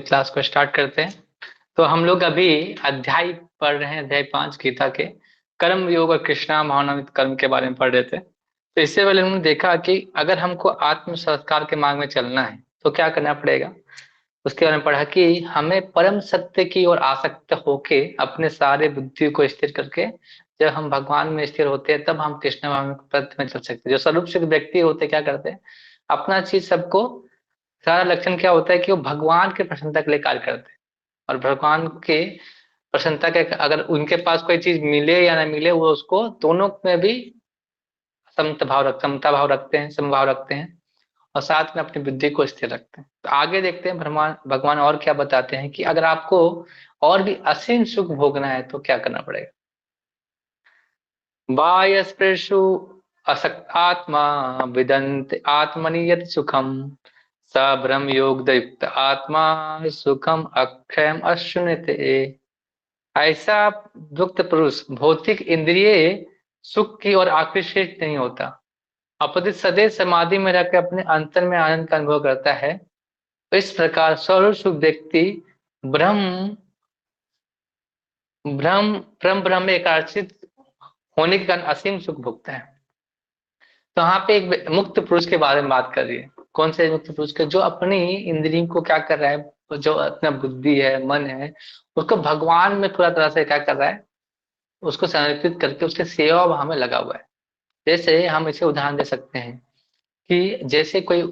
Class को start करते हैं। तो हम लोग अभी अध्याय पढ़ रहे हैं, अध्याय 5 गीता के कर्म योग और कृष्णा भावनामृत कर्म के बारे में पढ़ रहे थे। तो इससे पहले हमने देखा कि अगर हमको आत्म संस्कार के मार्ग में चलना है तो क्या करना पड़ेगा। उसके बारे में पढ़ा कि हमें परम सत्य की ओर आसक्त होके अपने सारे बुद्धि को स्थिर करके जब हम भगवान में स्थिर होते हैं तब हम कृष्ण भावनामृत में चल सकते हैं। जो स्वरूप से व्यक्ति होते हैं क्या करते हैं, अपना चीज सबको, सारा लक्षण क्या होता है कि वो भगवान के प्रसन्नता के लिए कार्य करते हैं। और भगवान के प्रसन्नता के अगर उनके पास कोई चीज मिले या ना मिले वो उसको दोनों में भी समता भाव रखते हैं, समभाव रखते हैं और साथ में अपनी बुद्धि को स्थिर रखते हैं। तो आगे देखते हैं भगवान भगवान और क्या बताते हैं कि अगर आपको और भी असीम सुख भोगना है तो क्या करना पड़ेगा। बाह्य स्पर्शु असक्त आत्मा विदंत आत्मनि यत सुखम स ब्रह्म योग युक्त आत्मा सुखम अक्षयम अश्नुते। ऐसा युक्त पुरुष भौतिक इंद्रिय सुख की ओर आकर्षित नहीं होता, अपितु सदैव समाधि में रहकर अपने अंतर में आनंद का अनुभव करता है। इस प्रकार स्वरूप सुख व्यक्ति ब्रह्म ब्रह्म ब्रह्म ब्रह्म में एकार्चित होने के कारण असीम सुख भोगता है। तो यहाँ पे एक मुक्त पुरुष के बारे में बात कर रही है। कौन से मुक्त पुरुष के, जो अपनी इंद्रियों को क्या कर रहा है, जो अपना बुद्धि है, मन है, उसको भगवान में पूरा तरह से क्या कर रहा है, उसको समर्पित करके उसके सेवा भाव में लगा हुआ है। जैसे हम इसे उदाहरण दे सकते हैं कि जैसे कोई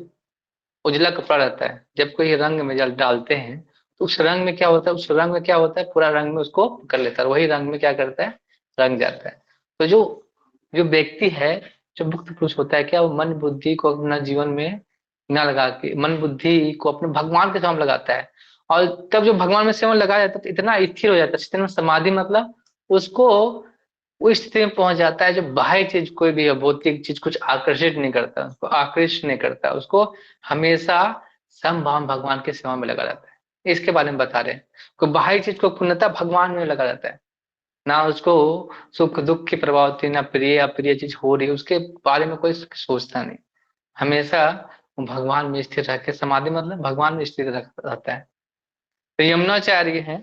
उजला कपड़ा रहता है, जब कोई रंग में जल डालते हैं तो उस रंग में क्या होता है, उस रंग में क्या होता है, पूरा रंग में उसको कर लेता है, वही रंग में क्या करता है, रंग जाता है। तो जो जो व्यक्ति है, जो मुक्त पुरुष होता है, क्या वो मन बुद्धि को अपना जीवन में न लगा के मन बुद्धि को अपने भगवान के सामने लगाता है। और तब जो भगवान में सेवन लगाया जाता है तो इतना स्थिर हो जाता है, इतना समाधि मतलब उसको उस स्थिति में पहुंच जाता है जो बाह्य चीज कोई भी है, भौतिक चीज कुछ आकर्षित नहीं करता, उसको आकृष्ट नहीं करता, उसको हमेशा समभाव भगवान की सेवा में लगा रहता है। इसके बारे में बता रहे हैं। कोई बाह्य चीज को पूर्णतः भगवान में लगा रहता है, ना उसको सुख दुख की प्रभाव होती, ना प्रिय अप्रिय चीज हो रही है उसके बारे में कोई सोचता नहीं। हमेशा वो भगवान में स्थिर रह के, समाधि मतलब भगवान में स्थिर रहता है। तो यमुनाचार्य हैं,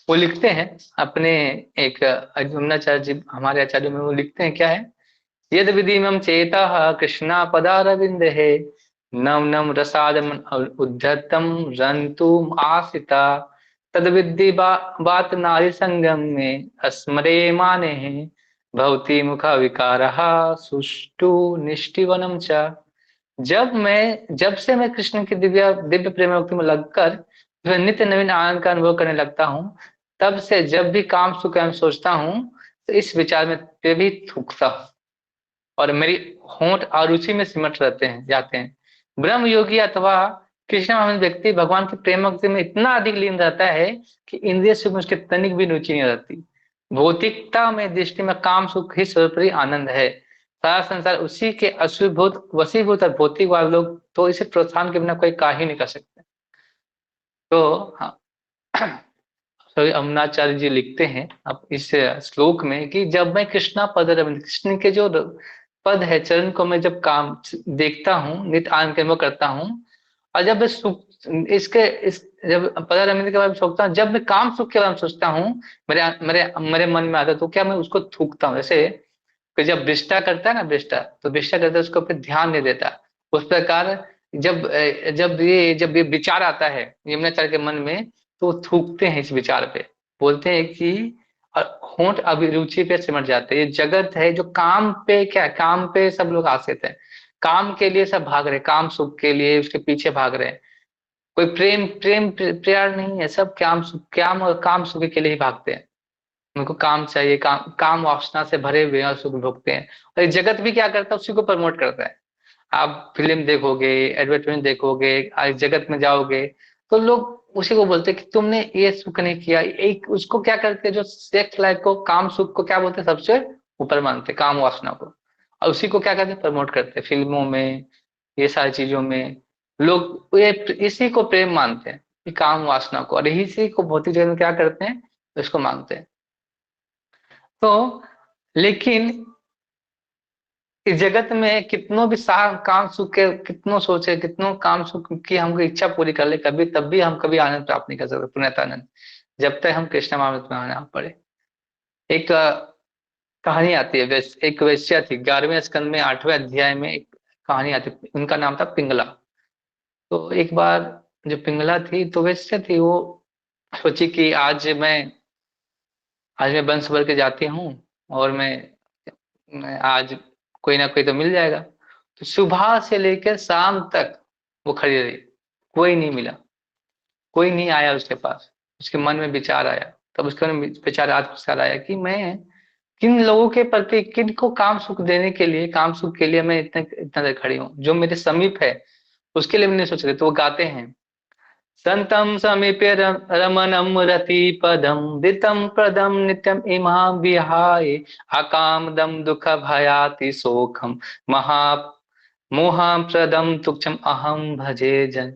वो लिखते हैं अपने एक, यमुनाचार्य जी हमारे आचार्य में वो लिखते हैं क्या है, यद विधिमं चेता कृष्णा पदारविंद है नव नव रसाद उद्धतम रंतुम आसिता तद विद्धि बात नारी संगम में अस्मरे माने हैं भवती मुख विकार सुष्टु निष्टिवनम च। जब से मैं कृष्ण की दिव्य दिव्य प्रेम भक्ति में लगकर जो नित्य नवीन आनंद का अनुभव करने लगता हूँ, तब से जब भी काम सुख एवं सोचता हूँ तो इस विचार में भी थूकता हूँ और मेरी होंठ अरुचि में सिमट रहते हैं जाते हैं। ब्रह्म योगी अथवा कृष्ण भावनामय व्यक्ति भगवान की प्रेम भक्ति में इतना अधिक लीन रहता है कि इंद्रिय सुख में उसके तनिक भी रुचि नहीं रहती। भौतिकता में दृष्टि में काम सुख ही सर्वोपरि आनंद है। सारा संसार उसी के अश्वीभूत वशीभूत और भौतिक वाले लोग तो इसे प्रोत्साहन के बिना कोई का ही नहीं कर सकते। तो हाँ, सॉरी अमनाचार्य जी लिखते हैं अब इस श्लोक में कि जब मैं कृष्णा पद रविंद्र, कृष्ण के जो पद है चरण को मैं जब काम देखता हूँ, नित्य आनंद के अनुभव करता हूँ, और जब मैं सुख इसके इस जब पद रविंद्र के बारे में सोचता हूँ, जब मैं काम सुख के बारे में सोचता हूँ, मेरे मेरे मेरे मन में आता है तो क्या मैं उसको थूकता हूँ। जैसे कि जब विष्टा करता है ना, विष्टा तो विष्टा करता है उसको ऊपर ध्यान नहीं देता, उस प्रकार जब ये विचार आता है यमुनाचार्य के मन में तो वो थूकते हैं इस विचार पे, बोलते हैं कि और होंठ अभिरुचि पे सिमट जाते हैं। ये जगत है जो काम पे, क्या है, काम पे सब लोग आश्रित हैं, काम के लिए सब भाग रहे हैं, काम सुख के लिए उसके पीछे भाग रहे हैं। कोई प्यार नहीं है, सब काम सुख, काम और काम सुख के लिए ही भागते हैं। उनको काम चाहिए, काम काम वासना से भरे हुए हैं और सुख भोगते हैं। और ये जगत भी क्या करता है, उसी को प्रमोट करता है। आप फिल्म देखोगे, एडवर्टाइजमेंट देखोगे, आज जगत में जाओगे तो लोग उसी को बोलते हैं कि तुमने ये सुख नहीं किया। एक उसको क्या करते हैं, जो सेक्स लाइफ को, काम सुख को क्या बोलते हैं, सबसे ऊपर मानते हैं काम वासना को, और उसी को क्या करते हैं, प्रमोट करते हैं फिल्मों में, ये सारी चीजों में। लोग ये इसी को प्रेम मानते हैं कि काम वासना को, और इसी को भौतिक जगत में क्या करते हैं, इसको मांगते हैं। तो लेकिन इस जगत में कितनों भी काम सुख के कितनों सोचे, कितनों काम सुख की हमको इच्छा पूरी कर ले, कभी तब भी हम कभी आनंद प्राप्त नहीं कर सकते, पूर्णतानंद, जब तक हम कृष्णामृत में आना पड़े। एक कहानी आती है, एक वेश्या थी, 11वें स्कंद में 8वें अध्याय में एक कहानी आती है, उनका नाम था पिंगला। तो एक बार जो पिंगला थी, तो वेश्या थी, वो सोची कि आज मैं बंस भर के जाती हूँ, और मैं आज कोई ना कोई तो मिल जाएगा। तो सुबह से लेकर शाम तक वो खड़ी रही, कोई नहीं मिला, कोई नहीं आया उसके पास। उसके मन में विचार आया, तब उसके मन में विचार विचार आया कि मैं किन लोगों के प्रति, किन को काम सुख देने के लिए, काम सुख के लिए मैं इतना इतना देर खड़ी हूँ, जो मेरे समीप है उसके लिए मैंने सोच रहे। तो वो गाते हैं, संतं समीपे रमणं रतिपदं दितं प्रदं नित्यम् इमां विहाय अकामदं दुःख भयाति शोकं महा मोहं प्रदं तुच्छम अहम भजे जन।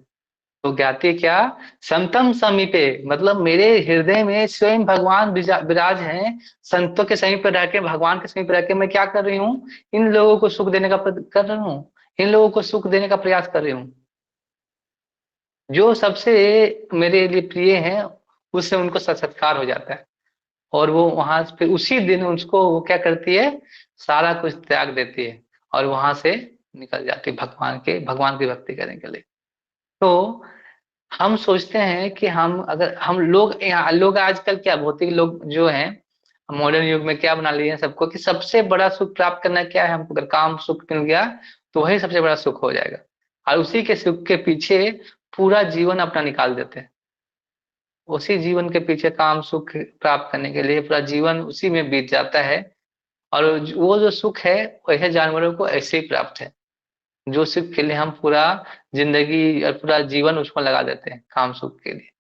तो ज्ञाति क्या, संतम समीपे मतलब मेरे हृदय में स्वयं भगवान विराज हैं। संतों के समीप रह के, भगवान के समीप रह के मैं क्या कर रही हूँ, इन लोगों को सुख देने का कर रही हूँ, इन लोगों को सुख देने का प्रयास कर रही हूँ। जो सबसे मेरे लिए प्रिय हैं, उससे उनको साक्षात्कार हो जाता है, और वो वहां फिर उसी दिन उसको वो क्या करती है, सारा कुछ त्याग देती है, और वहां से निकल जाती है भगवान की भक्ति करने के लिए। तो हम सोचते हैं कि हम अगर हम लोग यहाँ लोग आजकल क्या भौतिक लोग जो हैं, मॉडर्न युग में क्या बना लिए हैं सबको, कि सबसे बड़ा सुख प्राप्त करना क्या है, हमको अगर काम सुख मिल गया तो वही सबसे बड़ा सुख हो जाएगा, और उसी के सुख के पीछे पूरा जीवन अपना निकाल देते हैं। उसी जीवन के पीछे काम सुख प्राप्त करने के लिए पूरा जीवन उसी में बीत जाता है, और वो जो सुख है वैसे जानवरों को ऐसे ही प्राप्त है, जो सुख के लिए हम पूरा जिंदगी और पूरा जीवन उसको लगा देते हैं काम सुख के लिए।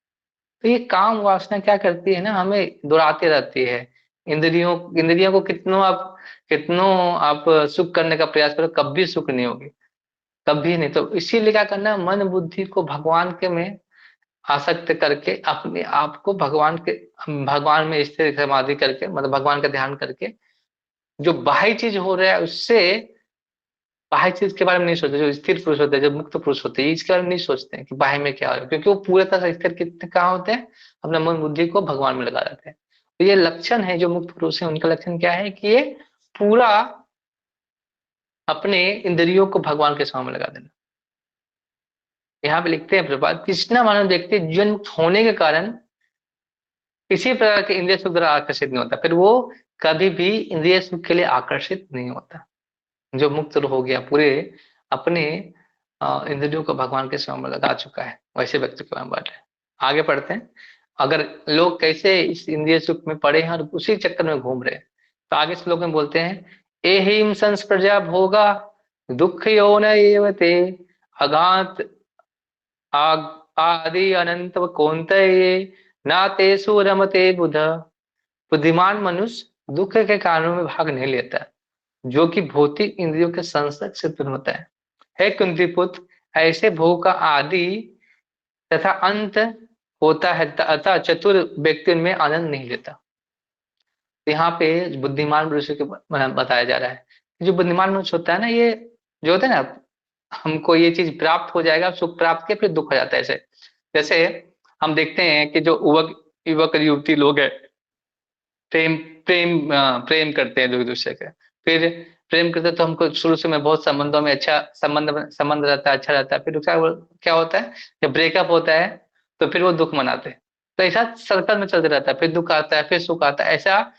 तो ये काम वासना क्या करती है ना, हमें दौड़ाती रहती है। इंद्रियों इंद्रियों को कितनों आप सुख करने का प्रयास करो, कभी सुख नहीं होगी, कभी नहीं। तो इसीलिए क्या करना है, मन बुद्धि को भगवान के में आसक्त करके अपने आप को भगवान में स्थिर समाधि करके, मतलब भगवान का ध्यान करके, जो बाह्य चीज हो रहा है उससे, बाह्य चीज के बारे में नहीं सोचते। जो स्थिर पुरुष होते हैं, जो मुक्त पुरुष होते हैं, इसके बारे में नहीं सोचते हैं कि बाह्य में क्या हो रहा है, क्योंकि वो पूरे तरह से स्थिर कितने कहाँ होते हैं, अपना मन बुद्धि को भगवान में लगा देते हैं। तो ये लक्षण है जो मुक्त पुरुष है, उनका लक्षण क्या है कि ये पूरा अपने इंद्रियों को भगवान के सामने लगा देना। यहाँ पे लिखते हैं प्रभात, कृष्णा मानव व्यक्ति जीवन मुक्त होने के कारण किसी प्रकार के इंद्रिय सुख द्वारा आकर्षित नहीं होता, फिर वो कभी भी इंद्रिय सुख के लिए आकर्षित नहीं होता। जो मुक्त हो गया, पूरे अपने इंद्रियों को भगवान के स्वयं में लगा चुका है, वैसे व्यक्ति को हम बात है। आगे पढ़ते हैं, अगर लोग कैसे इस इंद्रिय सुख में पड़े हैं और उसी चक्कर में घूम रहे हैं। तो आगे श्लोक में बोलते हैं, एहिम संस्प्रजा भोगा दुख यो न ते अघात आदि अनंत कौन्तेय ना तेषु रमते बुध। बुद्धिमान मनुष्य दुख के कारणों में भाग नहीं लेता, जो कि भौतिक इंद्रियों के संसर्ग से उत्पन्न होता है। हे कुंती पुत्र, ऐसे भोग का आदि तथा अंत होता है, अतः चतुर व्यक्ति उनमें आनंद नहीं लेता। यहाँ पे बुद्धिमान मनुष्य के बताया जा रहा है। जो बुद्धिमान मनुष्य होता है ना, ये जो होता है ना, हमको ये चीज प्राप्त हो जाएगा, सुख प्राप्त के फिर दुख हो जाता है। ऐसे जैसे हम देखते हैं कि जो युवक युवक युवती लोग है, प्रेम प्रेम प्रेम करते हैं लोग एक दूसरे के, फिर प्रेम करते हैं तो हमको शुरू से में बहुत संबंधों में अच्छा संबंध रहता है, अच्छा रहता है। फिर क्या क्या होता है, जब ब्रेकअप होता है तो फिर वो दुख मनाते हैं। तो ऐसा सर्कल में चलते रहता है, फिर दुख आता है, फिर सुख आता है, ऐसा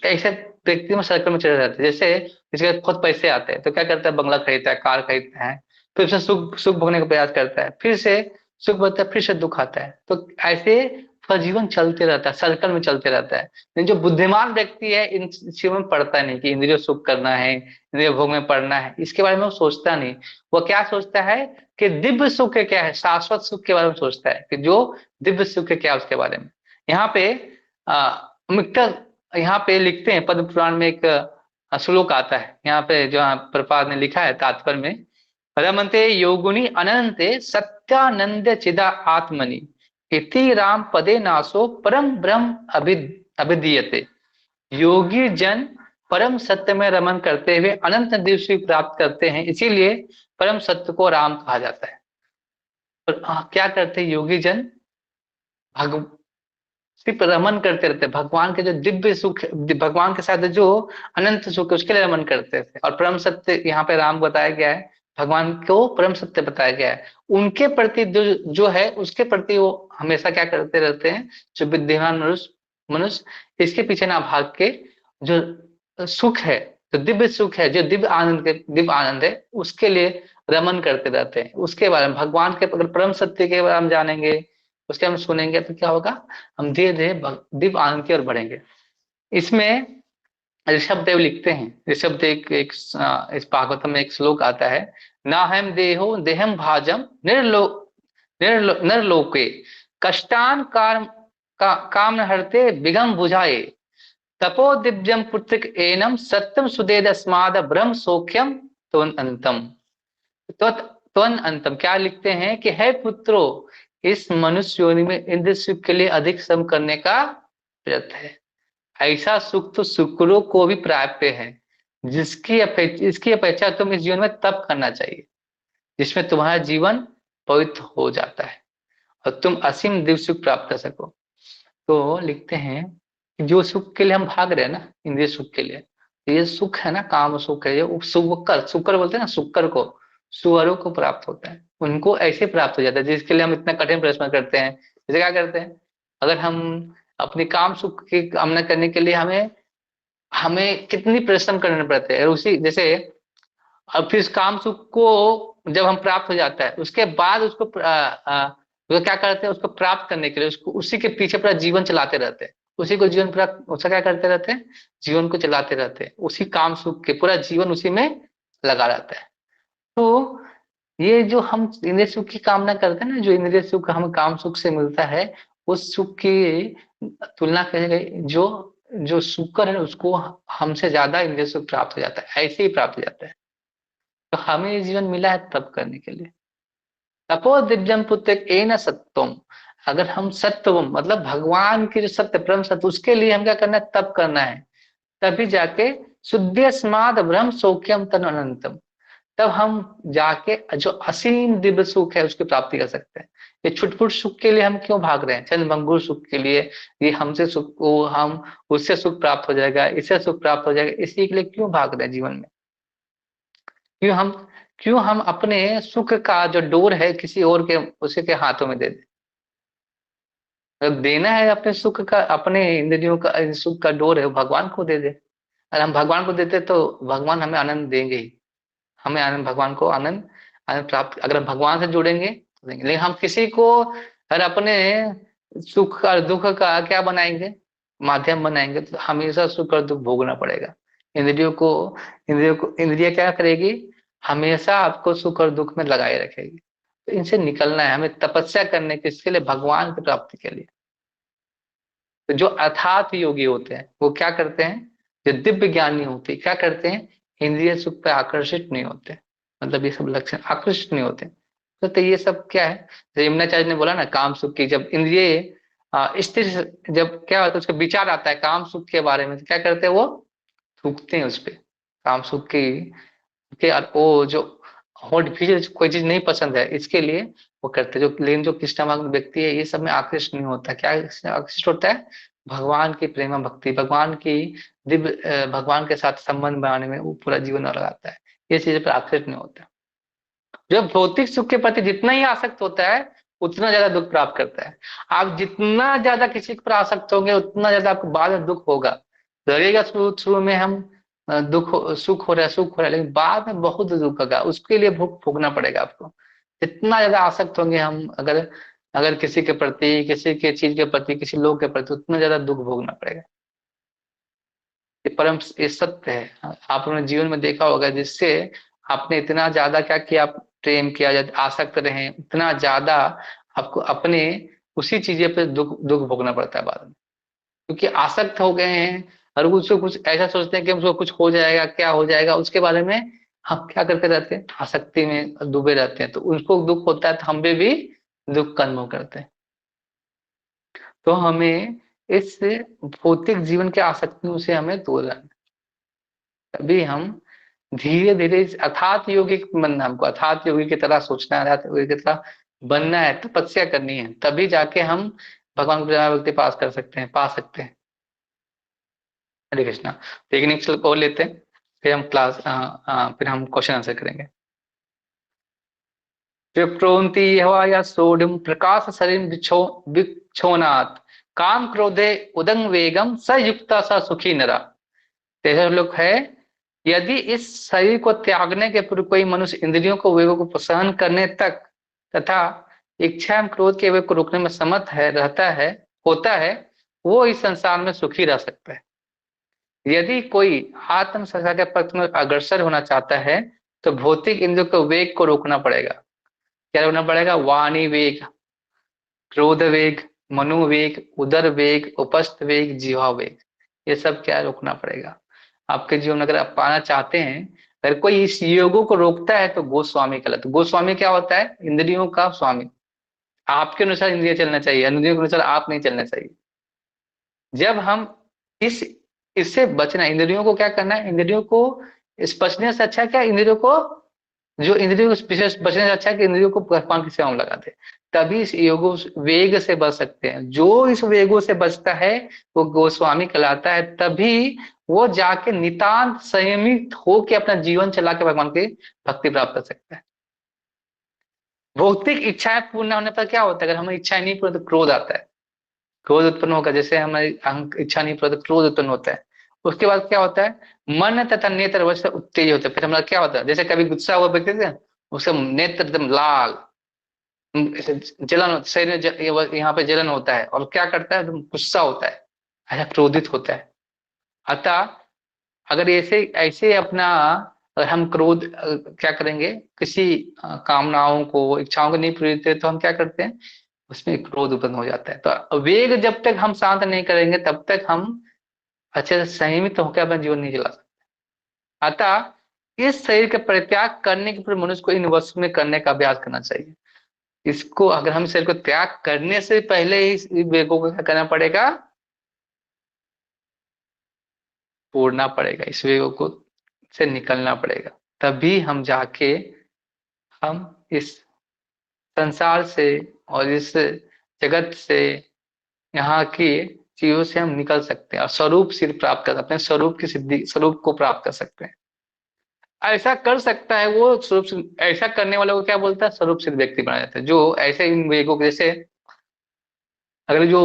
ऐसे व्यक्ति में सर्कल में चलते रहता है। जैसे जिसके खुद पैसे आते हैं तो क्या करता है, बंगला खरीदता है, कार खरीदता है, फिर उसे सुख सुख भोगने का प्रयास करता है, फिर से सुख बढ़ता है, फिर से दुख आता है। तो ऐसे पूरा जीवन चलते रहता है, सर्कल में चलते रहता है। लेकिन जो बुद्धिमान व्यक्ति है, इन चीजों में पड़ता नहीं कि इंद्रिय सुख करना है, इंद्रिय भोग में पड़ना है, इसके बारे में वो सोचता नहीं। वो क्या सोचता है कि दिव्य सुख क्या है, शाश्वत सुख के बारे में सोचता है, कि जो दिव्य सुख क्या है उसके बारे में। यहाँ पे यहाँ पे लिखते हैं, पद्म पुराण में एक श्लोक आता है, यहाँ पे जो प्रपाद ने लिखा है तात्पर्य में, रमन्ते योगुनी अनंते सत्यानंद चिदा आत्मनि इति राम पदे नासो परम ब्रह्म अभिधीयते। योगी जन परम सत्य में रमन करते हुए अनंत दिव्य प्राप्त करते हैं, इसीलिए परम सत्य को राम कहा जाता है। और क्या करते हैं योगी जन? भग सिर्फ रमन करते रहते हैं, भगवान के जो दिव्य सुख, भगवान के साथ जो अनंत सुख है उसके लिए रमन करते थे। और परम सत्य यहाँ पे राम बताया गया है, भगवान को परम सत्य बताया गया है। उनके प्रति जो है उसके प्रति वो हमेशा क्या करते रहते हैं, जो विद्यमान मनुष्य मनुष्य इसके पीछे ना भाग के, जो सुख है, जो दिव्य सुख है, जो दिव्य आनंद है, उसके लिए रमन करते रहते हैं। उसके बारे में भगवान के, अगर परम सत्य के बारे में जानेंगे, उसके हम सुनेंगे तो क्या होगा, हम धीरे धीरे दिव्य आनंद की ओर बढ़ेंगे। इसमें ऋषभ देव लिखते हैं, ऋषभ देव इस भागवतम में एक श्लोक आता है, ना हम देहो देहम भाजम निर्लोके कष्टान काम न हरते विगम बुझाए तपो दिव्यम पुत्रिक एनम सत्यम सुदेद अस्माद ब्रह्म सौख्यम त्वन अंतम। त्वन अंतम क्या लिखते हैं कि है पुत्रो, इस मनुष्य योनि में इंद्र सुख के लिए अधिक श्रम करने का प्रयत्न है। ऐसा सुख तो शुक्रों को भी प्राप्य है, इसकी अपेक्षा तुम इस जीवन में तप करना चाहिए, जिसमें तुम्हारा जीवन पवित्र हो जाता है और तुम असीम दिव्य सुख प्राप्त कर सको। तो लिखते हैं कि जो सुख के लिए हम भाग रहे हैं ना, इंद्रिय सुख के लिए, ये सुख है ना, काम सुख है, ये शुक्र बोलते हैं ना, शुक्र को, सुअरों को प्राप्त होता है, उनको ऐसे प्राप्त हो जाता है जिसके लिए हम इतना कठिन परिश्रम करते हैं। जैसे क्या करते हैं, अगर हम अपनी काम सुख की कामना करने के लिए हमें हमें कितनी परिश्रम करने पड़ते हैं, उसी जैसे अब फिर काम सुख को जब हम प्राप्त हो जाता है उसके बाद उसको वो क्या करते हैं, उसको प्राप्त करने के लिए उसको उसी के पीछे पूरा जीवन चलाते रहते हैं, उसी को जीवन पूरा उसका क्या करते रहते हैं, जीवन को चलाते रहते हैं, उसी काम सुख के पूरा जीवन उसी में लगा रहता है। तो ये जो हम इंद्रिय सुख की कामना करते हैं ना, जो इंद्रिय सुख हमें काम सुख से मिलता है, उस सुख की तुलना करें, जो जो शुक्र है उसको हमसे ज्यादा इंद्रिय सुख प्राप्त हो जाता है, ऐसे ही प्राप्त हो जाता है। तो हमें ये जीवन मिला है तप करने के लिए। तपो दिव्यम पुत्र ए न सत्यम, अगर हम सत्व मतलब भगवान की जो सत्य परम सत्य, उसके लिए हम क्या करना है, तप करना है, तभी जाके शुद्ध स्माद ब्रह्म सौख्यम तन अनंतम, तब हम जाके जो असीम दिव्य सुख है उसकी प्राप्ति कर सकते हैं। ये छुटपुट सुख के लिए हम क्यों भाग रहे हैं, चंद भंगुर सुख के लिए, ये हमसे सुख को हम उससे सुख प्राप्त हो जाएगा, इससे सुख प्राप्त हो जाएगा, इसी के लिए क्यों भाग रहे हैं जीवन में? क्यों हम क्यों हम अपने सुख का जो डोर है किसी और के, उसी के हाथों में दे दें? अगर देना है अपने सुख का, अपने इंद्रियों का सुख का डोर है वो भगवान को दे दे। अगर हम भगवान को देते तो भगवान हमें आनंद देंगे ही, हमें आनंद, भगवान को आनंद आनंद प्राप्त, अगर हम भगवान से जुड़ेंगे तो देंगे। लेकिन हम किसी को अगर अपने सुख और दुख का क्या बनाएंगे, माध्यम बनाएंगे, तो हमेशा सुख और दुख भोगना पड़ेगा। इंद्रियों को इंद्रिया क्या करेगी, हमेशा आपको सुख और दुख में लगाए रखेगी। तो इनसे निकलना है, हमें तपस्या करने के, इसके लिए भगवान की प्राप्ति के लिए। तो जो अर्थात योगी होते हैं वो क्या करते हैं, जो दिव्य ज्ञानी होते हैं क्या करते हैं, इंद्रिय सुख पे आकर्षित नहीं होते, मतलब ये सब लक्षण आकर्षित नहीं होते। तो ये सब क्या है, जैसे यमुनाचार्य ने बोला ना, काम सुख की जब इंद्रिय स्थिर, जब क्या होता है उसका विचार आता है काम सुख के बारे में, तो क्या करते हैं वो थूकते हैं उस पे, काम सुख की के वो जो होट भी कोई चीज नहीं पसंद है इसके लिए वो करते हैं। जो लेकिन जो कृष्ण व्यक्ति है ये सब में आकृष्ट नहीं होता, क्या आकृष्ट होता है, भगवान की प्रेमा भक्ति, भगवान की दिव्य भगवान के साथ संबंध बनाने में वो पूरा जीवन लगाता है, ये चीज पर आकृष्ट नहीं होता। जो भौतिक सुख के प्रति जितना ही आसक्त होता है उतना ज्यादा दुख प्राप्त करता है। आप जितना ज्यादा किसी पर आसक्त होंगे उतना ज्यादा आपको बाद में दुख होगा। लगेगा शुरू शुरू में हम सुख हो रहा है, लेकिन बाद में बहुत दुख होगा, उसके लिए भुग भोगना पड़ेगा आपको। जितना ज्यादा आसक्त होंगे हम, अगर अगर किसी के प्रति, किसी के चीज के प्रति, किसी लोग के प्रति, उतना ज्यादा दुख भोगना पड़ेगा। ये परम ये सत्य है, आपने जीवन में देखा होगा, जिससे आपने इतना ज्यादा क्या किया, आप प्रेम किया, आसक्त रहे, इतना ज्यादा आपको अपने उसी चीजें पे दुख दुख भोगना पड़ता है बाद में, क्योंकि आसक्त हो गए हैं और उसको कुछ ऐसा सोचते हैं कि हमको कुछ हो जाएगा, क्या हो जाएगा, उसके बारे में हम क्या करते रहते हैं, आसक्ति में डूबे रहते हैं। तो उनको दुख होता है तो हम भी दुख का अनुभव करते हैं। तो हमें इस भौतिक जीवन के आसक्तियों से हमें दूर रहना। तभी हम धीरे धीरे इस अर्थात योगिक बनना, हमको अर्थात योगी की तरह सोचना है, अर्थात योगी की तरह बनना है, तपस्या करनी है, तभी जाके हम भगवान को प्रेरणा भक्ति पास कर सकते हैं, पा सकते हैं। हरे कृष्णा। तो एक नेक्स्ट और लेते हैं, फिर हम फिर हम क्वेश्चन आंसर करेंगे। विप्रोन्ति हवा या सोढ़ प्रकाश शरीर विक्षोनात् काम क्रोधे उदंग वेगम स युक्ता स सुखी नरा। तेरह श्लोक है, यदि इस शरीर को त्यागने के पूर्व कोई मनुष्य इंद्रियों को वेगों को सहन करने तक तथा इच्छा एवं क्रोध के वेग को रोकने में समर्थ है, रहता है, होता है, वो इस संसार में सुखी रह सकता है। यदि कोई आत्म संसार के पथ में अग्रसर होना चाहता है तो भौतिक इंद्रियों के वेग को रोकना पड़ेगा। क्या रोकना पड़ेगा? वाणी वेग, क्रोध वेग, मनोवेग, उदर वेग, उपस्थ वेग, जीवा वेग, ये सब क्या रोकना पड़ेगा। आपके जीवन में अगर आप पाना चाहते हैं, अगर कोई इस योगों को रोकता है तो गोस्वामी कहलाता है। गोस्वामी क्या होता है? इंद्रियों का स्वामी। आपके अनुसार इंद्रिय चलना चाहिए, इंद्रियों के अनुसार आप नहीं चलना चाहिए। जब हम इस इससे बचना, इंद्रियों को क्या करना है, इंद्रियों को इस बचने से अच्छा क्या, इंद्रियों को, जो इंद्रियों को विशेष बचने से अच्छा है कि इंद्रियों को भगवान की सेवा में लगा दे, तभी इस योगो वेग से बच सकते हैं। जो इस वेगों से बचता है वो गोस्वामी कहलाता है, तभी वो जाके नितांत संयमित होके अपना जीवन चला के भगवान की भक्ति प्राप्त कर सकता है। भौतिक इच्छाएं पूर्ण होने पर क्या होता है? अगर हमारी इच्छाएं नहीं पूर्ण तो क्रोध आता है, क्रोध उत्पन्न होगा। जैसे हमारी इच्छा नहीं पूर्ण तो क्रोध उत्पन्न होता है। उसके बाद क्या होता है? मन तथा नेत्र अवश्य उत्तेजित होते हैं। फिर हमारा क्या होता है? जैसे कभी गुस्सा हुआ व्यक्ति थे, उसका नेत्र एकदम लाल, ऐसे जलन, शरीर में यहाँ पे जलन होता है, और क्या करता है? एकदम गुस्सा होता है, ऐसा क्रोधित होता है। अतः अगर ऐसे ऐसे अपना, अगर हम क्रोध क्या करेंगे, किसी कामनाओं को, इच्छाओं को नहीं पूरी देते तो हम क्या करते हैं, उसमें क्रोध उत्पन्न हो जाता है। तो वेग जब तक हम शांत नहीं करेंगे तब तक हम अच्छे से संयमित होकर अपना जीवन नहीं चला सकते। अतः इस शरीर का परित्याग करने के पूर्व मनुष्य को इन वस्तु में करने का अभ्यास करना चाहिए। इसको अगर हम शरीर को त्याग करने से पहले ही इस वेगों को क्या करना पड़ेगा, तोड़ना पड़ेगा, इस वेगों को से निकलना पड़ेगा। तभी हम जाके हम इस संसार से और इस जगत से, यहाँ की चीजों से हम निकल सकते हैं और स्वरूप सिद्ध प्राप्त कर सकते हैं, स्वरूप की सिद्धि, स्वरूप को प्राप्त कर सकते हैं। ऐसा कर सकता है वो स्वरूप ऐसा करने वाले को क्या बोलता है? स्वरूप सिद्ध व्यक्ति बनाया जाता है। जो ऐसे इन वेगों को, जैसे अगर जो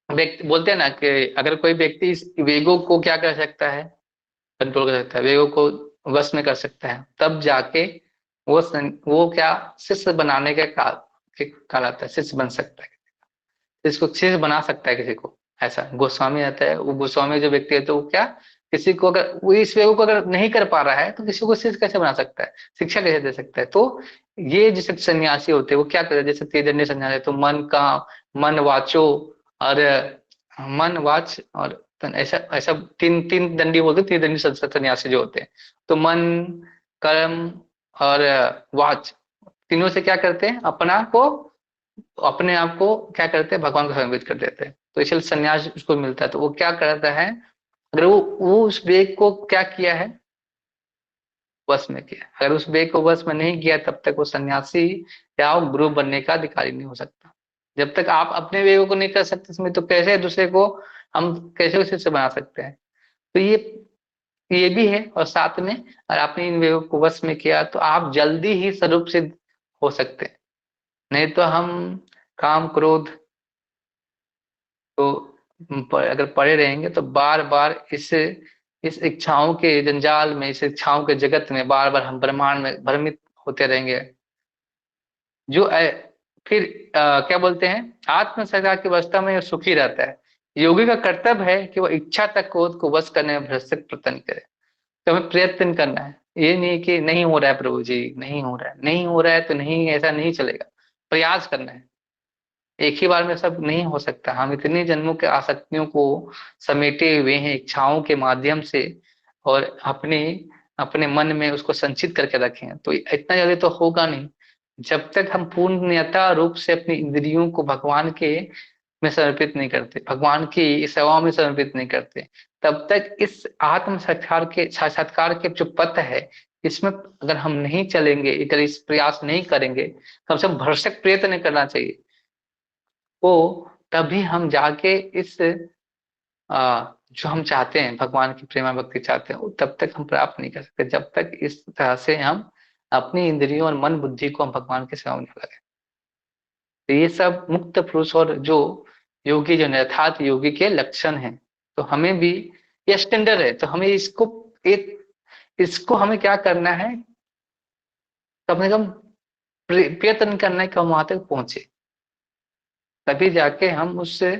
व्यक्ति बोलते हैं ना कि अगर कोई व्यक्ति इस वेगों को क्या कर सकता है, कंट्रोल कर सकता है, वेगों को वश में कर सकता है, तब जाके वो क्या शिष्य बनाने के काल के कहलाता है, शिष्य बन सकता है, इसको शिष्य बना सकता है किसी को। ऐसा गोस्वामी आता है, वो गोस्वामी जो व्यक्ति है तो वो क्या, किसी को अगर वो इस वेगों को अगर नहीं कर पा रहा है तो किसी को शिष्य कैसे बना सकता है, शिक्षा कैसे दे सकता है। तो ये जैसे सन्यासी होते हैं वो क्या करते हैं, जैसे तेजन्य सन्यासी, तो मन का, मन वाचो और मन वाच और तन, ऐसा ऐसा तीन तीन दंडी बोलते हैं, तीन दंडी सन्यासी जो होते हैं। तो मन, कर्म और वाच, तीनों से क्या करते हैं, अपने आप को क्या करते हैं, भगवान को समर्पित कर देते हैं। तो इसलिए संन्यास उसको मिलता है। तो वो क्या करता है, अगर वो उस वेग को क्या किया है, वश में किया। अगर उस वेग को वश में नहीं किया तब तक वो सन्यासी या वो गुरु बनने का अधिकारी नहीं हो सकता। जब तक आप अपने वेगों को नहीं कर सकते इसमें, तो कैसे दूसरे को हम कैसे उसे से बना सकते हैं। तो ये भी है। और साथ में अगर आपने इन वेगों को वश में किया तो आप जल्दी ही स्वरूप सिद्ध हो सकते हैं। नहीं तो हम काम क्रोध तो अगर पड़े रहेंगे तो बार बार इस इच्छाओं के जंजाल में, इस इच्छाओं के जगत में बार बार हम ब्रह्मांड में भ्रमित होते रहेंगे। जो फिर क्या बोलते हैं, आत्म सगा की अवस्था में सुखी रहता है। योगी का कर्तव्य है कि वह इच्छा तक क्रोध को वश करने में भ्रष्ट प्रयत्न करे। तो हमें प्रयत्न करना है, ये नहीं कि नहीं हो रहा है प्रभु जी, नहीं हो रहा है, नहीं हो रहा है तो नहीं, ऐसा नहीं चलेगा। प्रयास करना है, एक ही बार में सब नहीं हो सकता। हम इतने जन्मों के आसक्तियों को समेटे हुए हैं इच्छाओं के माध्यम से, और अपने अपने मन में उसको संचित करके रखे हैं, तो इतना जल्दी तो होगा नहीं। जब तक हम पूर्णतः रूप से अपनी इंद्रियों को भगवान के में समर्पित नहीं करते, भगवान की सेवाओं में समर्पित नहीं करते, तब तक इस आत्म साक्षात्कार के जो पथ है, इसमें अगर हम नहीं चलेंगे, अगर इस प्रयास नहीं करेंगे, कम से कम भरसक प्रयत्न करना चाहिए, वो तभी हम जाके इस जो हम चाहते हैं, भगवान की प्रेमा भक्ति चाहते हैं, वो तब तक हम प्राप्त नहीं कर सकते, जब तक इस तरह से हम अपनी इंद्रियों और मन बुद्धि को हम भगवान की सेवा में नहीं लगाएं। तो ये सब मुक्त पुरुष और जो योगी, जो यथार्थ योगी के लक्षण हैं। तो हमें भी ये स्टैंडर्ड है, तो हमें एक इसको हमें क्या करना है, कम से कम प्रयत्न करना है कि हम वहां तक पहुंचे, तभी जाके हम उससे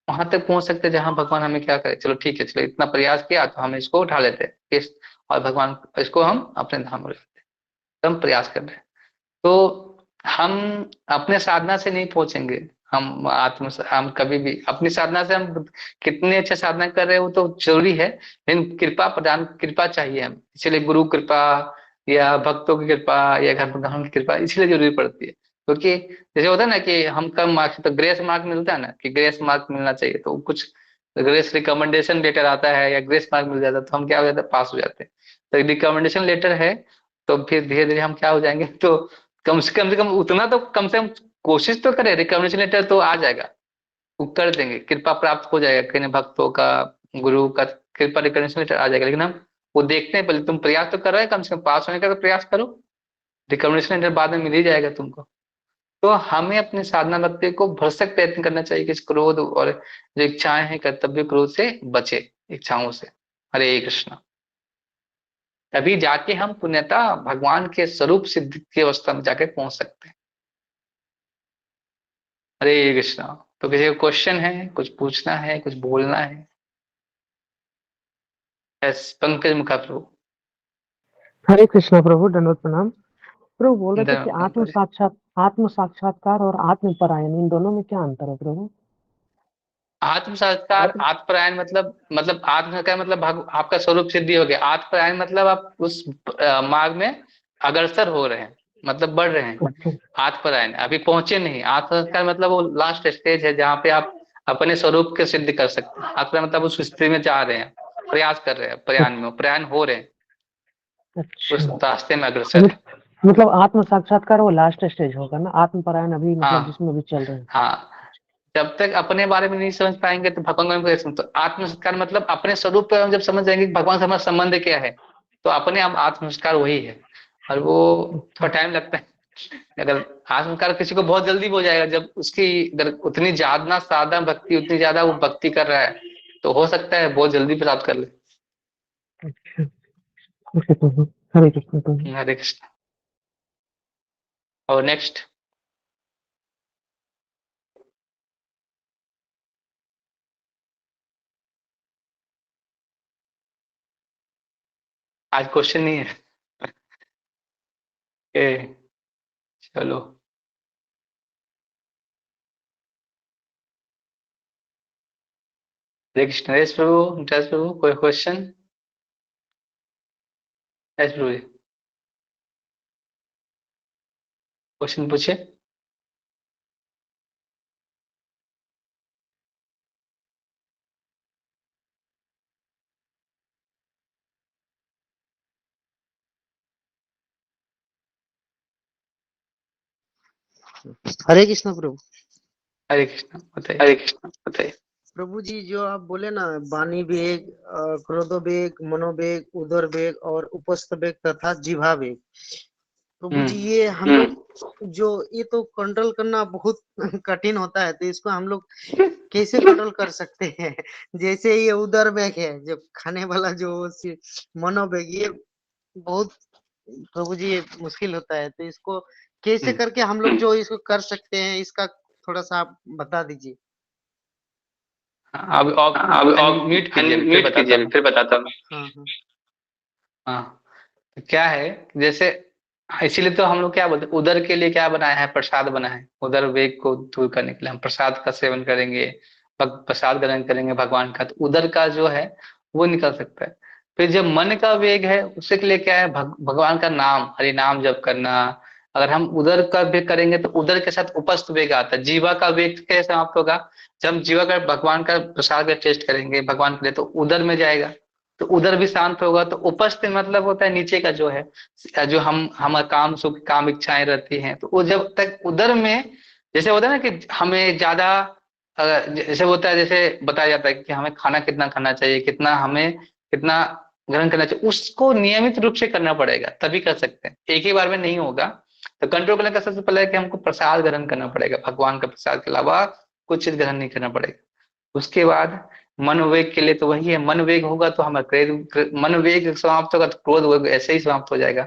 वहां तक पहुंच सकते हैं जहां भगवान हमें क्या करे, चलो ठीक है, चलो इतना प्रयास किया तो हम इसको उठा लेते हैं इस, और भगवान इसको हम अपने धाम में लाते हैं, तो हम प्रयास कर रहे हैं। तो हम अपने साधना से नहीं पहुंचेंगे, हम कभी भी अपनी साधना से, हम कितने अच्छे साधना कर रहे हो तो जरूरी है, लेकिन कृपा चाहिए हम, इसलिए गुरु कृपा या भक्तों की कृपा या घर की कृपा इसलिए जरूरी पड़ती है, क्योंकि जैसे होता है ना कि हम कम मार्क्स, तो ग्रेस मार्क मिलता है ना, कि ग्रेस मार्क मिलना चाहिए, तो कुछ ग्रेस रिकमेंडेशन लेटर आता है या ग्रेस मार्क मिल जाता है, तो हम क्या हो जाता है, पास हो जाते हैं। तो रिकमेंडेशन लेटर है, तो फिर धीरे धीरे हम क्या हो जाएंगे, तो कम से कम उतना तो कम से कम कोशिश तो करें, रिकमेंडेशन लेटर तो आ जाएगा, वो कर देंगे, कृपा प्राप्त हो जाएगा, कहीं भक्तों का, गुरु का कृपा, रिकमेंडेशन लेटर आ जाएगा, लेकिन हम वो देखते हैं, पहले तुम प्रयास तो कर रहे हो, कम से कम पास होने का तो प्रयास करो, रिकमेंडेशन लेटर बाद में मिल ही जाएगा तुमको। तो हमें अपनी साधना भक्ति को भरसक प्रयत्न करना चाहिए कि इस क्रोध और जो इच्छाएं हैं, कर्तव्य क्रोध से बचे, इच्छाओं से। हरे कृष्ण। तभी जाके हम पुण्यता भगवान के स्वरूप सिद्ध की अवस्था में जाके पहुंच सकते हैं। हरे कृष्ण। तो किसी को क्वेश्चन है, कुछ पूछना है, कुछ बोलना है? यस, पंकज मुखा प्रभु। हरे कृष्णा प्रभु, दंडवत प्रणाम। प्रभु बोल रहे थे कि धन्यवाद। आत्म साक्षात्कार और आत्म परायण, इन दोनों में क्या अंतर है प्रभु? आत्म संस्कार, आत्म आत्मपरायण मतलब आत्म संस्कार मतलब आपका स्वरूप सिद्धि हो गया, आत्मपरायण मतलब आप उस मार्ग में अग्रसर हो रहे हैं, मतलब बढ़ रहे हैं। अच्छा। आत्मपरायण अभी पहुंचे नहीं, आत्म संस्कार मतलब वो लास्ट स्टेज है जहाँ पे आप अपने स्वरूप के सिद्ध कर सकते हैं। आत्मपरायण मतलब उस स्थिति में जा रहे हैं, प्रयास कर रहे हैं, प्रयाण हो रहे हैं, अच्छा, उस रास्ते में तो अग्रसर है। मतलब आत्म साक्षात्कार वो लास्ट स्टेज होगा ना, आत्म परायण अभी मतलब हाँ जिसमें अभी चल रहे हैं। हाँ, जब तक अपने बारे में नहीं समझ पाएंगे तो भगवान को कैसे समझ, तो आत्म संस्कार मतलब अपने स्वरूप पे हम जब समझ जाएंगे कि भगवान से हमारा संबंध क्या है, तो अपने आप आत्म संस्कार वही है। और वो अच्छा। थोड़ा टाइम लगता है, अगर आत्म संस्कार किसी को बहुत जल्दी हो जाएगा, जब उसकी अगर उतनी ज्यादा साधना भक्ति, उतनी ज्यादा वो भक्ति कर रहा है, तो हो सकता है बहुत जल्दी प्राप्त कर ले। अच्छा, ओके प्रभु। हरे कृष्ण प्रभु। हरे कृष्ण। और नेक्स्ट, आज क्वेश्चन नहीं है। ए, चलो। हरे कृष्ण। यस प्रभु, यस प्रभु, कोई क्वेश्चन? यस प्रभु जी, क्वेश्चन पूछे। हरे कृष्ण प्रभु। हरे कृष्ण, बताइए। हरे कृष्ण, बताइए। प्रभु जी, जो आप बोले ना, वाणी वेग, क्रोध वेग, मनोवेग, उदर वेग और उपस्थ वेग तथा जिह्वा वेग। प्रभु जी, हम्म। ये हम लोग जो ये तो कंट्रोल करना बहुत कठिन होता है, तो इसको हम लोग कैसे कंट्रोल कर सकते हैं? जैसे ये उदर वेग है, जो खाने वाला जो मनोवेग, ये बहुत, प्रभु जी, ये मुश्किल होता है, तो इसको कैसे हम्म। करके हम लोग जो इसको कर सकते हैं, इसका थोड़ा सा आप बता दीजिए। अब अब अनम्यूट कीजिए, अभी फिर अनम्यूट बताता कीजिए, हूँ। फिर बताता हूँ। हाँ हाँ। हाँ, तो क्या है, जैसे इसीलिए तो हम लोग क्या बोलते हैं, उदर के लिए क्या बनाया है, प्रसाद बना है, उदर वेग को दूर करने के लिए हम प्रसाद का सेवन करेंगे, प्रसाद ग्रहण करेंगे भगवान का, तो उदर का जो है वो निकल सकता है। फिर जब मन का वेग है, उसके लिए क्या है, भगवान का नाम, हरि नाम जप करना, अगर हम उदर का वेग करेंगे तो उदर के साथ उपस्थ वेग आता है। जीवा का वेग कैसे समाप्त होगा? जब हम जीवा का भगवान का प्रसाद का टेस्ट करेंगे भगवान के लिए तो उदर में जाएगा, तो उदर भी शांत होगा। तो उपस्थ मतलब होता है नीचे का जो है, जो हम काम सुख काम इच्छाएं रहती हैं, तो वो जब तक उदर में, जैसे होता है ना कि हमें ज्यादा जैसे होता है, जैसे बताया जाता है कि हमें खाना कितना खाना चाहिए, कितना हमें कितना ग्रहण करना चाहिए, उसको नियमित रूप से करना पड़ेगा तभी कर सकते हैं, एक ही बार में नहीं होगा। तो कंट्रोल करने का सबसे पहले है कि हमको प्रसाद ग्रहण करना पड़ेगा, भगवान का प्रसाद के अलावा कुछ चीज ग्रहण नहीं करना पड़ेगा। उसके बाद मन वेग के लिए तो वही है, मन वेग होगा तो हमारा क्रोध, मन वेग समाप्त होगा तो क्रोध वेग ऐसे ही समाप्त हो जाएगा।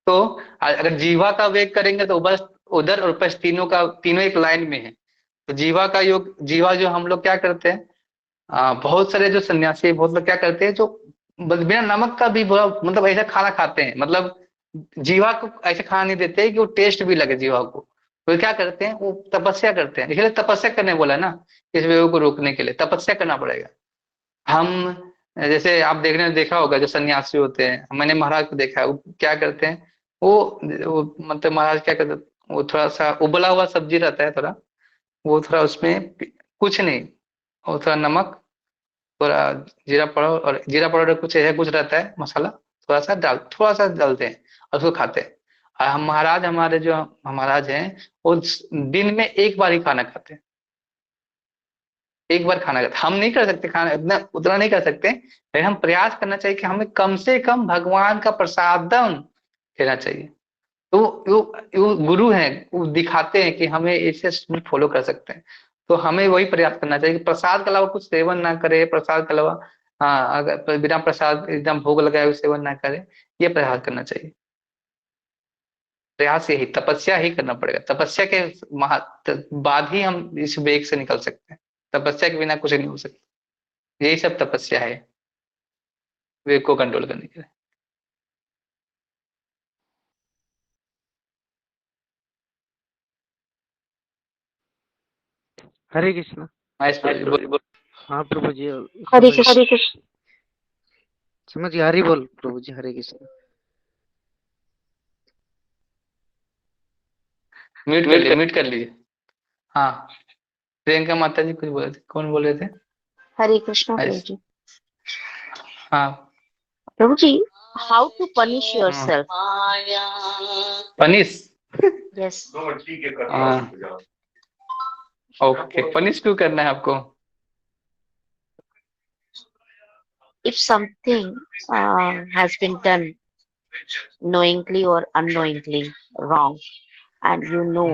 तो अगर जीवा का वेग करेंगे तो बस उधर और पश तीनों का तीनों एक लाइन में है। तो जीवा का योग, जीवा जो हम लोग क्या करते हैं, बहुत सारे जो सन्यासी बहुत लोग क्या करते हैं, जो बिना नमक का भी मतलब ऐसा खाना खाते हैं, मतलब जीवा को ऐसे खाना नहीं देते कि वो टेस्ट भी लगे जीवा को। तो क्या करते हैं, वो तपस्या करते हैं, इसलिए तपस्या करने बोला ना, इस वेग को रोकने के लिए तपस्या करना पड़ेगा। हम जैसे आप देखा होगा जो सन्यासी होते हैं, मैंने महाराज को देखा है, वो क्या करते हैं, वो मतलब महाराज क्या करते हैं, वो थोड़ा सा उबला हुआ सब्जी रहता है थोड़ा, वो थोड़ा उसमें कुछ नहीं, और थोड़ा नमक, थोड़ा जीरा पाउडर, और जीरा पाउडर कुछ ऐसा कुछ रहता है मसाला, थोड़ा सा डालते हैं और उसको खाते हैं। और हम महाराज, हमारे जो महाराज हैं, वो दिन में एक बार ही खाना खाते हैं, एक बार खाना खाते हैं। हम नहीं कर सकते खाना इतना उतना नहीं कर सकते, लेकिन हम प्रयास करना चाहिए कि हमें कम से कम भगवान का प्रसादम लेना चाहिए। तो वो गुरु हैं, वो दिखाते हैं कि हमें इसे फॉलो कर सकते हैं। तो हमें वही प्रयास करना चाहिए कि प्रसाद के अलावा कुछ सेवन ना करे, प्रसाद के अलावा, हाँ, अगर बिना प्रसाद एकदम भोग लगाए हुए सेवन ना करे, ये प्रयास करना चाहिए। प्रयास यही, तपस्या ही करना पड़ेगा, तपस्या के बाद ही हम इस वेग से निकल सकते हैं। तपस्या के बिना कुछ नहीं हो सकता, यही सब तपस्या है वेग को कंट्रोल करने के लिए। हरे कृष्णा। महेश प्रभु जी, हाँ प्रभु जी, हरे समझ कृष्ण। हरे कृष्ण। समझ गया, हरि बोल प्रभु जी, हरे कृष्णा। म्यूट कर लीजिए। हाँ, प्रियंका माता जी कुछ बोले थे, कौन बोल रहे थे? हरे कृष्णा प्रभु ऐस- जी। हाँ। प्रभु जी, हाउ टू पनिश योर हाँ। Self? Punish, yes. Okay, punish क्यों करना है आपको? If something has been done knowingly or unknowingly wrong, and you know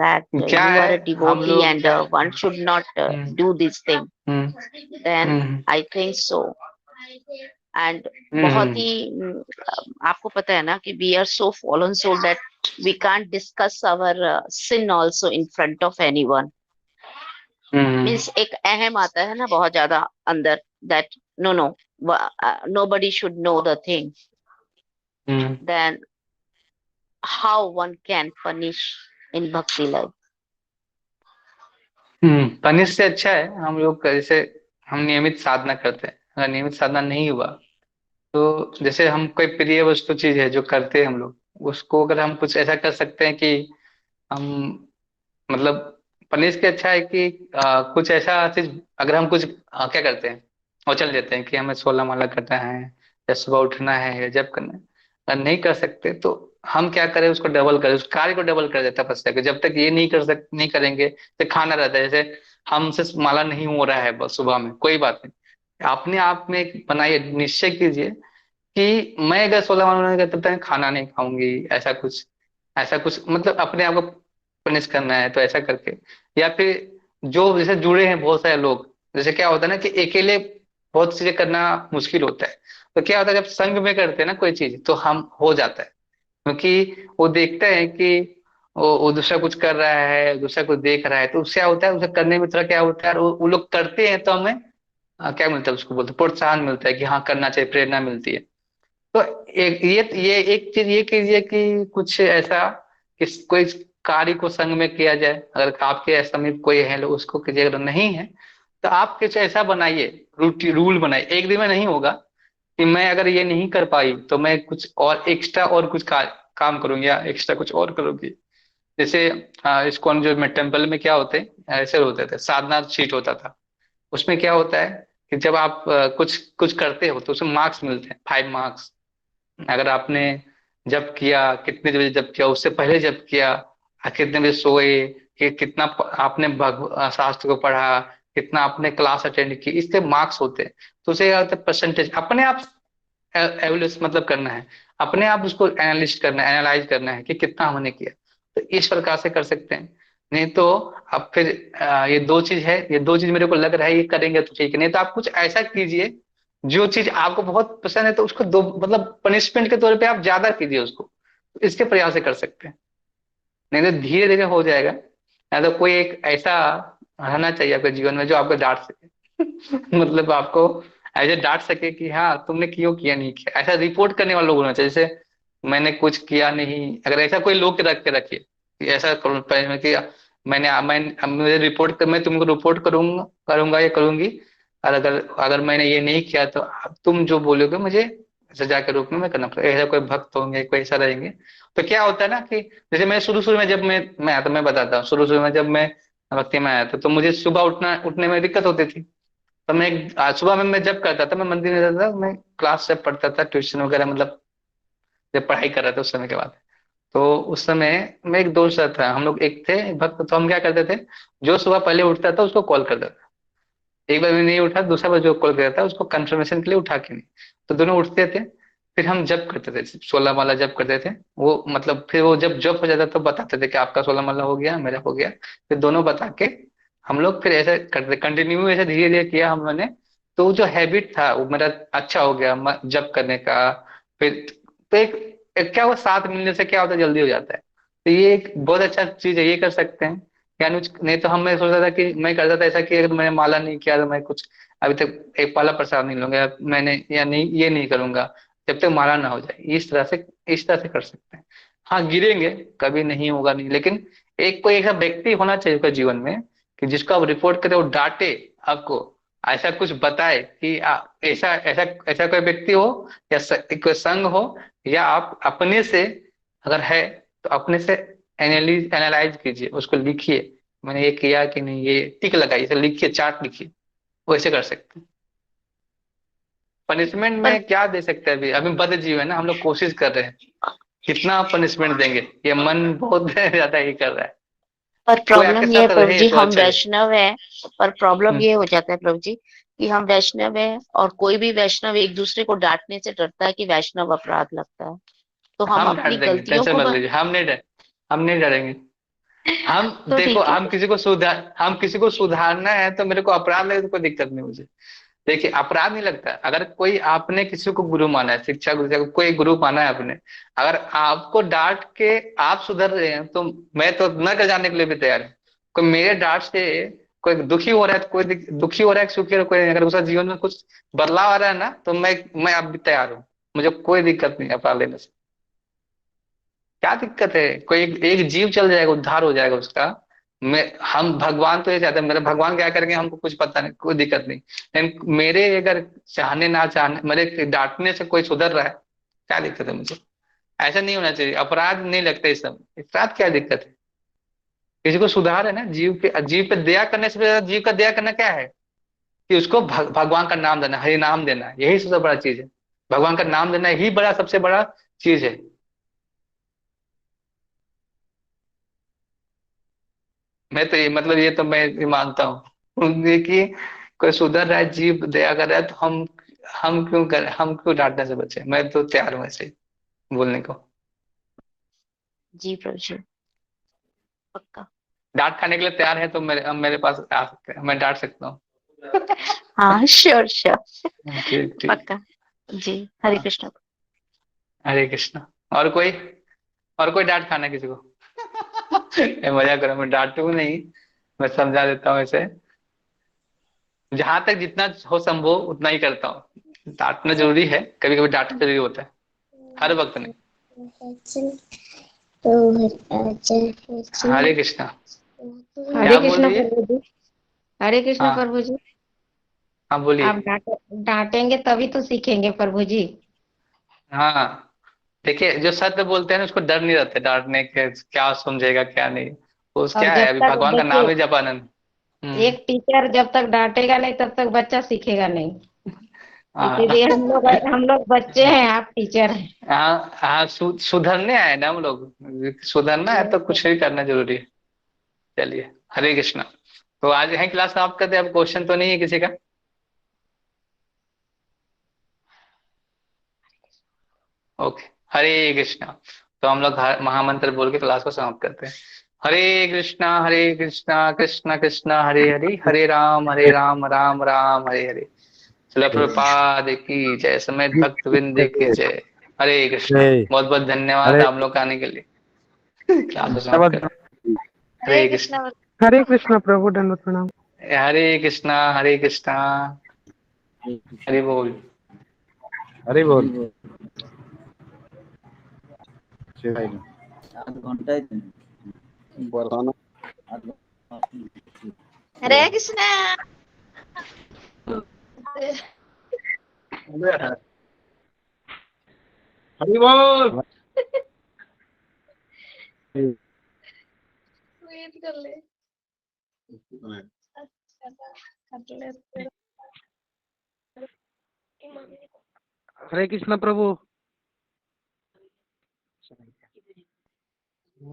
that क्या you है, are a हम devotee लोग and one should not hmm, do this thing, then hmm, I think so. And बहुत हम्म, ही आपको पता है ना कि we are so fallen soul that we can't discuss our sin also in front of anyone. Means एक अहम आता है ना बहुत ज्यादा अंदर, that no, nobody should know the thing. Then how one can punish in bhakti life? Punish से अच्छा है हम लोग जैसे हम नियमित साधना करते हैं, अगर नियमित साधना नहीं हुआ तो जैसे हम कोई प्रिय वस्तु चीज है जो करते हैं हम लोग, उसको अगर हम कुछ ऐसा कर सकते हैं कि हम मतलब, पनिश के अच्छा है कि कुछ ऐसा चीज अगर हम कुछ क्या करते हैं, और चल देते हैं कि हमें 16 माला करना है या सुबह उठना है या जब करना है, अगर नहीं कर सकते तो हम क्या करें, उसको डबल करें, उस कार्य को डबल कर देते हैं तपस्या को। जब तक ये नहीं करेंगे तो खाना रहता है, जैसे हमसे माला नहीं हो रहा है बस सुबह में, कोई बात नहीं, अपने आप में एक बनाइए, निश्चय कीजिए कि मैं अगर 16 माला नहीं करता तब तक खाना नहीं खाऊंगी, ऐसा कुछ मतलब अपने आप को पनिश करना है तो ऐसा करके। या फिर जो जैसे जुड़े हैं बहुत सारे लोग, जैसे क्या होता है ना कि अकेले बहुत चीजें करना मुश्किल होता है, तो क्या होता है जब संग में करते हैं ना कोई चीज तो हम हो जाता है, क्योंकि वो देखते हैं कि वो दूसरा कुछ कर रहा है, दूसरा कुछ देख रहा है, तो उससे क्या होता है, उसे करने में थोड़ा क्या होता है, और वो लोग करते हैं तो हमें क्या मिलता है, उसको बोलते हैं प्रोत्साहन मिलता है कि हाँ करना चाहिए, प्रेरणा मिलती है। तो ये एक चीज ये कीजिए कि कुछ ऐसा कि कोई कार्य को संग में किया जाए, अगर आपके समीप कोई है लोग उसको कीजिए, अगर नहीं है तो आप कुछ ऐसा बनाइए, रूल बनाइए, एक दिन में नहीं होगा कि मैं अगर ये नहीं कर पाई तो मैं कुछ और एक्स्ट्रा और कुछ कार्य काम करूंगी या एक्स्ट्रा कुछ और करूंगी। जैसे इस्कॉन जो में टेम्पल में क्या होते ऐसे होते थे, साधना शीट होता था। उसमें क्या होता है कि जब आप कुछ कुछ करते हो तो उसमें मार्क्स मिलते हैं, 5 मार्क्स। अगर आपने जप किया, कितने बजे जप किया, उससे पहले जप किया, कितने बजे सोए, कि कितना आपने शास्त्र को पढ़ा, कितना आपने क्लास अटेंड की, इससे मार्क्स होते हैं। तो उसे क्या होता है, परसेंटेज अपने आप एवल्यूस मतलब करना है, अपने आप उसको एनालिस्ट करना है, एनालाइज करना है कि कितना हमने किया। तो इस प्रकार से कर सकते हैं। नहीं तो अब फिर ये दो चीज है, ये दो चीज मेरे को लग रहा है ये करेंगे तो ठीक है। नहीं तो आप कुछ ऐसा कीजिए जो चीज आपको बहुत पसंद है, तो उसको दो मतलब पनिशमेंट के तौर पे आप ज्यादा कीजिए उसको। तो इसके प्रयास से कर सकते हैं। नहीं तो धीरे धीरे हो जाएगा। या तो कोई एक ऐसा रहना चाहिए आपके जीवन में जो आपको डांट सके मतलब आपको ऐसे डांट सके कि हाँ तुमने क्यों किया, नहीं किया। ऐसा रिपोर्ट करने वाला लोग होना चाहिए, जैसे मैंने कुछ किया नहीं, अगर ऐसा कोई लोग रख के रखिए कि ऐसा पहले कि मुझे रिपोर्ट कर, मैं तुमको रिपोर्ट करूंगा करूंगा या करूंगी, और अगर अगर मैंने ये नहीं किया तो तुम जो बोलोगे मुझे सजा के रूप में मैं करना पड़ेगा। ऐसा कोई भक्त होंगे, कोई ऐसा रहेंगे। तो क्या होता है ना कि जैसे मैं शुरू शुरू में जब मैं आया, तो मैं बताता हूँ, शुरू शुरू में जब मैं भक्ति में आया था तो मुझे सुबह उठने में दिक्कत होती थी। तो मैं सुबह में मैं जब करता था, मैं मंदिर में जाता था, मैं क्लास से पढ़ता था, ट्यूशन वगैरह मतलब जब पढ़ाई कर रहा था उस समय के बाद। तो उस समय में एक दोस्त था, हम लोग एक थे एक भक्त, तो हम क्या करते थे, जो सुबह पहले उठता था उसको कॉल करता था। एक बार भी नहीं उठा, दूसरा बार जो कॉल करता था उसको कंफर्मेशन के लिए उठा के नहीं। तो दोनों उठते थे, फिर हम जब करते थे, 16 माला जब करते थे। वो मतलब फिर वो जब जब हो जाता तो बताते थे कि आपका 16 माला हो गया, मेरा हो गया। फिर दोनों बता के हम लोग फिर ऐसे करते कंटिन्यू, ऐसे धीरे धीरे किया हमने। तो वो जो हैबिट था वो मेरा अच्छा हो गया जब करने का। फिर तो एक क्या हुआ, साथ मिलने से क्या होता है, जल्दी हो जाता है। तो ये एक बहुत अच्छा चीज है, ये कर सकते हैं। या नहीं तो हम मैं सोचता था कि मैं करता था ऐसा कि अगर मैंने माला नहीं किया तो मैं कुछ अभी तक एक पाला प्रसाद नहीं लूंगा, या मैंने या नहीं ये नहीं करूंगा जब तक माला ना हो जाए। इस तरह से कर सकते हैं। हाँ गिरेंगे, कभी नहीं होगा नहीं, लेकिन एक कोई ऐसा व्यक्ति होना चाहिए उसका जीवन में कि जिसको आप रिपोर्ट करें, वो डांटे आपको, ऐसा कुछ बताए कि ऐसा ऐसा ऐसा कोई व्यक्ति हो, या कोई संघ हो, या आप अपने से अगर है तो अपने से एनालाइज कीजिए, उसको लिखिए, मैंने ये किया कि नहीं, ये टिक लगाइए, इसे लिखिए, चार्ट लिखिए। वैसे कर सकते हैं। पनिशमेंट पर में क्या दे सकते हैं, अभी अभी बद्ध जीव है ना, हम लोग कोशिश कर रहे हैं कितना पनिशमेंट देंगे, ये मन बहुत ज्यादा ही कर रहा है। पर कोई आपके प्रॉब्लम ये है साथ प्रभु रहे जी, तो हम अच्छा है। वैष्णव है। पर प्रॉब्लम हम्म। ये हो जाता है प्रभु जी कि हम वैष्णव है, और कोई भी वैष्णव एक दूसरे को डांटने से डरता है कि वैष्णव अपराध लगता है। तो हम हम अपनी डांट देंगे, गलतियों टेंशन को मत लीजिए, हम नहीं डरेंगे। हम तो देखो, ठीक है। हम किसी को सुधारना है तो मेरे को अपराध लगे तो कोई दिक्कत नहीं मुझे। देखिए अपराध नहीं लगता, अगर कोई आपने किसी को गुरु माना है, शिक्षा गुरु से कोई गुरु माना है आपने, अगर आपको डांट के आप सुधर रहे हैं तो मैं तो न कर जाने के लिए भी तैयार हूँ। कोई मेरे डांट से कोई दुखी हो रहा है तो कोई दुखी हो रहा है, सुखी हो रहा है, कोई अगर उसका जीवन में कुछ बदलाव आ रहा है ना, तो मैं अब भी तैयार हूँ। मुझे कोई दिक्कत नहीं है अपराध लेने से। क्या दिक्कत है, कोई एक जीव चल जाएगा, उद्धार हो जाएगा उसका। मैं हम भगवान तो ये चाहते हैं, मेरे भगवान क्या करेंगे हमको कुछ पता नहीं, कोई दिक्कत नहीं। लेकिन मेरे अगर चाहने ना चाहने, मेरे डांटने से कोई सुधर रहा है, क्या दिक्कत है मुझे। ऐसा नहीं होना चाहिए, अपराध नहीं लगता इस सब, अपराध क्या दिक्कत है। किसी को सुधार है ना, जीव पे दया करने से ज्यादा जीव का दया करना क्या है, कि उसको भगवान का नाम देना, हरि नाम देना, यही सबसे बड़ा चीज है। भगवान का नाम देना ही बड़ा सबसे बड़ा चीज है। मैं तो ये मतलब ये तो मैं ये मानता हूँ ये कि कोई सुधर रहा है, जीव दया कर रहा है, तो हम क्यों डांटने से बचे। मैं तो तैयार हूँ ऐसे ही बोलने को। जी प्रभु जी, पक्का। डांट खाने के लिए तैयार है तो मेरे पास आ सकते हैं, मैं डांट सकता हूँ। हाँ श्योर श्योर। ठीक ठीक। पक्का। जी, हरे हाँ, कृष्ण। हरे कृष्णा। और कोई डांट खाना किसी को मैं मजा करूँ, मैं डांटू नहीं, मैं समझा देता हूँ ऐसे, जहां तक जितना हो संभव उतना ही करता हूँ। डांटना जरूरी है, कभी कभी डांटना जरूरी होता है, हर वक्त नहीं। हरे कृष्णा। हरे क्या बोल कृष्ण रही है। प्रभु जी। हरे कृष्ण हाँ प्रभु जी। हाँ बोलिए। आप डांटेंगे तभी तो सीखेंगे प्रभु जी। हाँ देखिए जो सत्य बोलते हैं ना उसको डर नहीं रहते डांटने के, क्या समझेगा क्या नहीं। वो और क्या है, जब अभी तक भगवान का नाम ही देखिए, जपानंद। एक टीचर जब तक डांटेगा नहीं तब तक बच्चा सीखेगा नहीं। हाँ इसीलिए हम लोग बच्चे हैं, आप टीचर हैं। हाँ हाँ, सुधरने आए ना हम लोग, सुधरना है तो कुछ भी करना जरूरी है। चलिए, हरे कृष्णा। तो आज है क्लास समाप्त करते हैं, अब क्वेश्चन तो नहीं है किसी का? ओके, हरे कृष्णा। तो हम लोग महामंत्र बोल के क्लास को समाप्त करते हैं। हरे कृष्णा कृष्णा कृष्णा हरे हरे, हरे राम राम राम हरे हरे। शिला प्रभुपाद की जय, समेत भक्त बिंद की जय। हरे कृष्णा। जय बहुत बहुत धन्यवाद हरे आप लोग आने के लिए। क्लास को समाप्त कर। हरे हरे कृष्णा। कृष्णा। हरे कृष्णा प्रभु, दंडवत प्रणाम। हरे कृष्णा हरे कृष्णा। हरि बोल। हरि बोल। बताना। हरे कृष्णा। हरि बोल। वेट कर ले। हरे कृष्णा प्रभु।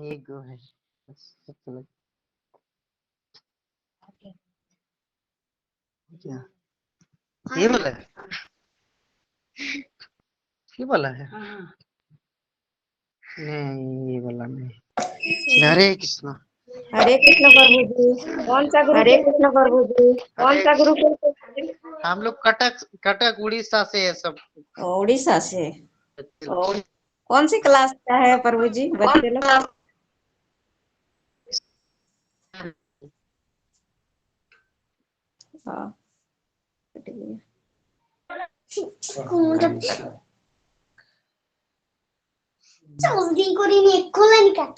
एक गो है। क्या ये वाला है? ये वाला है? नहीं, ये वाला नहीं। हरे कृष्णा। हरे कृष्ण प्रभु जी, कौन सा गुरु? हरे कृष्ण प्रभु जी, कौन सा गुरु? हम लोग कटक कटक उड़ीसा से है सब। उड़ीसा से। कौन सी क्लास का है प्रभु जी बच्चे लोग? हाँ, জলদি করে নে, খোলা নি কাট।